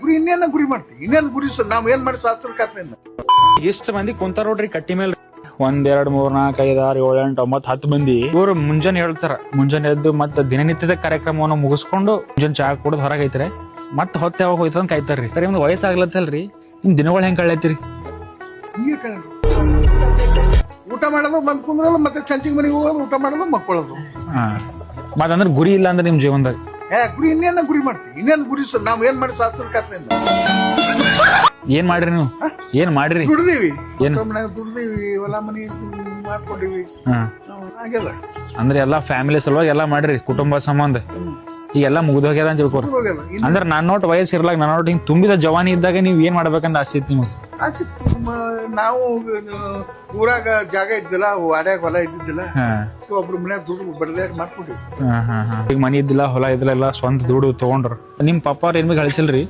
ಗುರಿ ಇನ್ನೇನ ಗುರಿ ಮಾಡ್ತೀವಿ, ಇನ್ನೇನ್ ಗುರಿ ನಾವ್ ಏನ್ ಮಾಡಿ ಶಾಸ್ತ್ರಕಾತ್ರಿಂದ ಎಷ್ಟು ಮಂದಿ ಕುಂತಾರ ನೋಡ್ರಿ ಕಟ್ಟಿ ಮೇಲೆ 1 2 3 4 5 6 7 8 9 10 ಮಂದಿ. ಇವ್ರು ಮುಂಜಾನೆ ಹೇಳ್ತಾರ, ಮುಂಜಾನೆ ಎದ್ದು ಮತ್ತೆ ದಿನನಿತ್ಯದ ಕಾರ್ಯಕ್ರಮವನ್ನು ಮುಗಿಸ್ಕೊಂಡು ಮುಂಜಾನೆ ಚಾ ಕುಡಿದ್ ಹೊರಗೆ ಐತ್ರಿ, ಮತ್ತೆ ಹೊತ್ತೆ ಯಾವಾಗ ಹೋಯ್ತಂದ್ ಕಾಯ್ತಾರ್ರಿ. ಸರಿ ನಿಮ್ದು ವಯಸ್ಸಾಗ್ಲತ್ತಲ್ರಿ, ನಿಮ್ ದಿನಗಳು ಹೆಂಗ್ ಕಳ್ಯತ್ರಿ? ಹಿಂಗೆ ಊಟ ಮಾಡೋದು ಬಂದ್ ಕುಂದ್ರೋದು, ಮತ್ತೆ ಚಂಚಿಗೆ ಮನೆಗೆ ಹೋಗೋದು, ಊಟ ಮಾಡೋದು, ಮಕ್ಕೊಳ್ಳೋದು. ಹಾ, ಮತ್ತಂದ್ರೆ ಗುರಿ ಇಲ್ಲ ಅಂದ್ರೆ ನಿಮ್ ಜೀವನದಾಗ ಗುರಿ ಇನ್ನೇನ ಗುರಿ ಮಾಡ್ತೀವಿ, ಇನ್ನೇನ್ ಗುರಿ ನಾವ್ ಏನ್ ಮಾಡಿ ಶಾಸ್ತ್ರಕಾತ್ರಿಂದ ಏನ್ ಮಾಡ್ರಿ ನೀವು? ಏನ್ ಮಾಡ್ರಿ? ದುಡ್ದೀವಿ, ಏನ್ ದುಡ್ದೀವಿ, ಹೊಲ ಮನಿ ಮಾಡ್ಕೊಂಡಿವಿ. ಹಾಗೆಲ್ಲ ಅಂದ್ರೆ ಎಲ್ಲಾ ಫ್ಯಾಮಿಲಿ ಸಲುವಾಗಿ ಎಲ್ಲಾ ಮಾಡ್ರಿ, ಕುಟುಂಬ ಸಂಬಂಧ ಈಗೆಲ್ಲಾ ಮುಗ್ದೋಗ್ಯದ ಅಂತ ತಿಳ್ಕೊರಿ. ಅಂದ್ರೆ ನನ್ನೋಟ್ ವಯಸ್ಸು ಇರ್ಲಾಕ, ನನ್ನೋಟ್ ಹಿಂಗ್ ತುಂಬಿದ ಜವಾನಿ ಇದ್ದಾಗ ನೀವ್ ಏನ್ ಮಾಡ್ಬೇಕಂತ ಆಸೆ ಇತ್ತು ನಿಮಗೆ? ನಾವು ಊರಾಗ ಜಾಗ ಇದ್ದಿಲ್ಲ, ವಾಡ್ಯಾಗ ಹೊಲ ಇದ್ದಿದ್ದಿಲ್ಲ, ಒಬ್ರು ಮನ್ಯಾಗ ದುಡ್ಡು ಬಡದಾಟ ಮಾಡ್ಕೊಂಡಿವಿ. ಈಗ ಮನಿ ಇದ್ದಿಲ್ಲ, ಹೊಲ ಇದ್ದಿಲ್ಲ, ಎಲ್ಲ ಸ್ವಂತ ದುಡ್ಡು ತಗೊಂಡ್ರ. ನಿಮ್ ಪಪ್ಪ ಅವ್ರ ಏನ್ ಗಳಿಸಿಲ್ರಿ?